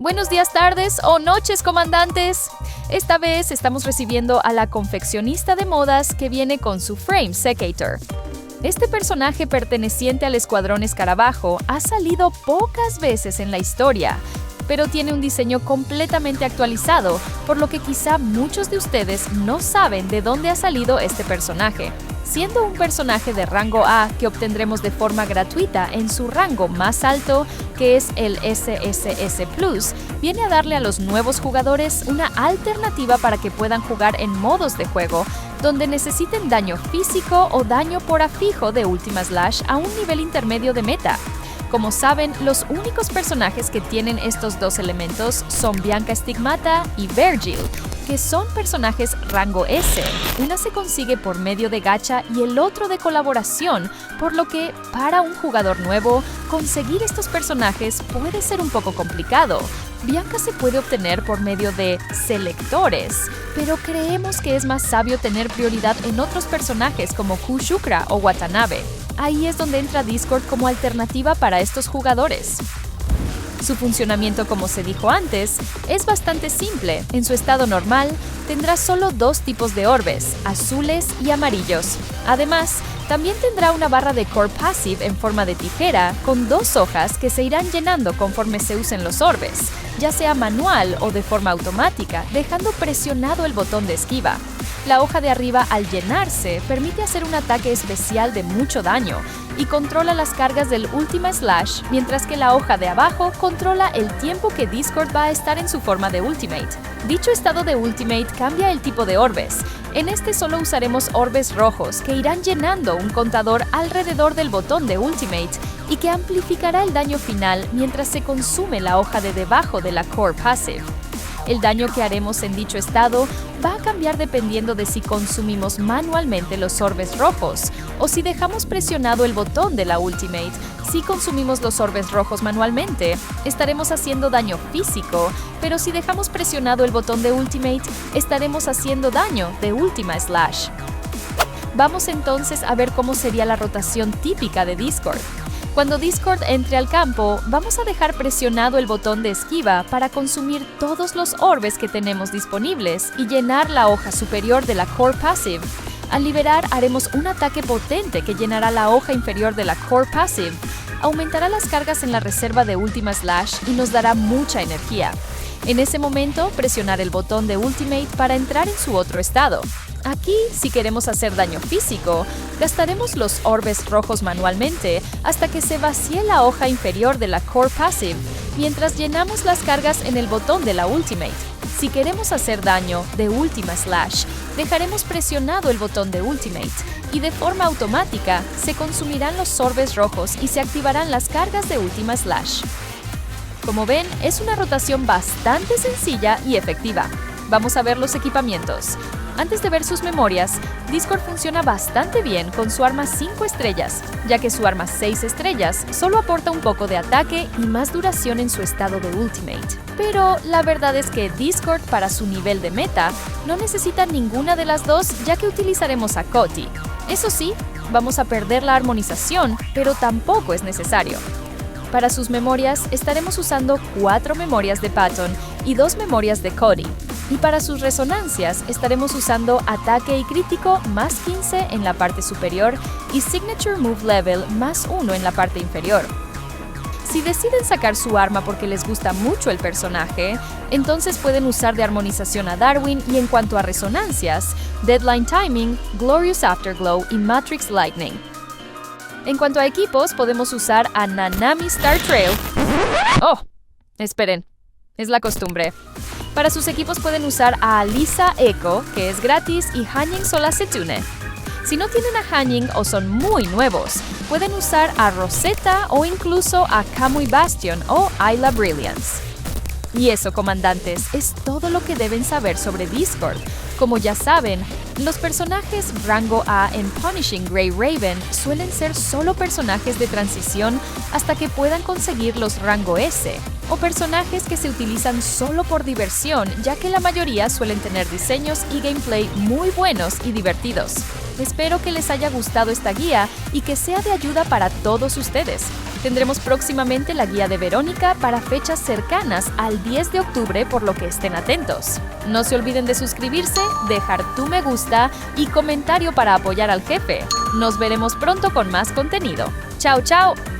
Buenos días, tardes o noches, comandantes. Esta vez estamos recibiendo a la confeccionista de modas que viene con su Frame Secator. Este personaje perteneciente al Escuadrón Escarabajo ha salido pocas veces en la historia, pero tiene un diseño completamente actualizado, por lo que quizá muchos de ustedes no saben de dónde ha salido este personaje. Siendo un personaje de rango A que obtendremos de forma gratuita en su rango más alto, que es el SSS Plus, viene a darle a los nuevos jugadores una alternativa para que puedan jugar en modos de juego, donde necesiten daño físico o daño por afijo de Ultima Slash a un nivel intermedio de meta. Como saben, los únicos personajes que tienen estos dos elementos son Bianca Stigmata y Vergil, que son personajes rango S. Una se consigue por medio de gacha y el otro de colaboración, por lo que, para un jugador nuevo, conseguir estos personajes puede ser un poco complicado. Bianca se puede obtener por medio de selectores, pero creemos que es más sabio tener prioridad en otros personajes como Kushukra o Watanabe. Ahí es donde entra Discord como alternativa para estos jugadores. Su funcionamiento, como se dijo antes, es bastante simple. En su estado normal, tendrá solo dos tipos de orbes, azules y amarillos. Además, también tendrá una barra de Core Passive en forma de tijera, con dos hojas que se irán llenando conforme se usen los orbes, ya sea manual o de forma automática, dejando presionado el botón de esquiva. La hoja de arriba, al llenarse, permite hacer un ataque especial de mucho daño y controla las cargas del Ultima Slash, mientras que la hoja de abajo controla el tiempo que Discord va a estar en su forma de Ultimate. Dicho estado de Ultimate cambia el tipo de orbes. En este solo usaremos orbes rojos que irán llenando un contador alrededor del botón de Ultimate y que amplificará el daño final mientras se consume la hoja de debajo de la Core Passive. El daño que haremos en dicho estado va a cambiar dependiendo de si consumimos manualmente los orbes rojos o si dejamos presionado el botón de la Ultimate. Si consumimos los orbes rojos manualmente, estaremos haciendo daño físico, pero si dejamos presionado el botón de Ultimate, estaremos haciendo daño de Ultima Slash. Vamos entonces a ver cómo sería la rotación típica de Discord. Cuando Discord entre al campo, vamos a dejar presionado el botón de esquiva para consumir todos los orbes que tenemos disponibles y llenar la hoja superior de la Core Passive. Al liberar, haremos un ataque potente que llenará la hoja inferior de la Core Passive, aumentará las cargas en la reserva de Ultima Slash y nos dará mucha energía. En ese momento, presionar el botón de Ultimate para entrar en su otro estado. Aquí, si queremos hacer daño físico, gastaremos los orbes rojos manualmente hasta que se vacíe la hoja inferior de la Core Passive, mientras llenamos las cargas en el botón de la Ultimate. Si queremos hacer daño de Ultima Slash, dejaremos presionado el botón de Ultimate y de forma automática se consumirán los orbes rojos y se activarán las cargas de Ultima Slash. Como ven, es una rotación bastante sencilla y efectiva. Vamos a ver los equipamientos. Antes de ver sus memorias, Discord funciona bastante bien con su arma 5 estrellas, ya que su arma 6 estrellas solo aporta un poco de ataque y más duración en su estado de Ultimate. Pero la verdad es que Discord, para su nivel de meta, no necesita ninguna de las dos, ya que utilizaremos a Coti. Eso sí, vamos a perder la armonización, pero tampoco es necesario. Para sus memorias, estaremos usando 4 memorias de Patton y 2 memorias de Cody. Y para sus resonancias, estaremos usando ataque y crítico más 15 en la parte superior y Signature Move Level más 1 en la parte inferior. Si deciden sacar su arma porque les gusta mucho el personaje, entonces pueden usar de armonización a Darwin, y en cuanto a resonancias, Deadline Timing, Glorious Afterglow y Matrix Lightning. En cuanto a equipos, podemos usar a Nanami Star Trail. ¡Oh! Esperen, es la costumbre. Para sus equipos pueden usar a Alisa Echo, que es gratis, y Hanyin Solasetune. Si no tienen a Hanyin o son muy nuevos, pueden usar a Rosetta o incluso a Kamui Bastion o Ayla Brilliance. Y eso, comandantes, es todo lo que deben saber sobre Discord. Como ya saben, los personajes rango A en Punishing Grey Raven suelen ser solo personajes de transición hasta que puedan conseguir los rango S, o personajes que se utilizan solo por diversión, ya que la mayoría suelen tener diseños y gameplay muy buenos y divertidos. Espero que les haya gustado esta guía y que sea de ayuda para todos ustedes. Tendremos próximamente la guía de Verónica para fechas cercanas al 10 de octubre, por lo que estén atentos. No se olviden de suscribirse, dejar tu me gusta y comentario para apoyar al jefe. Nos veremos pronto con más contenido. ¡Chao, chao!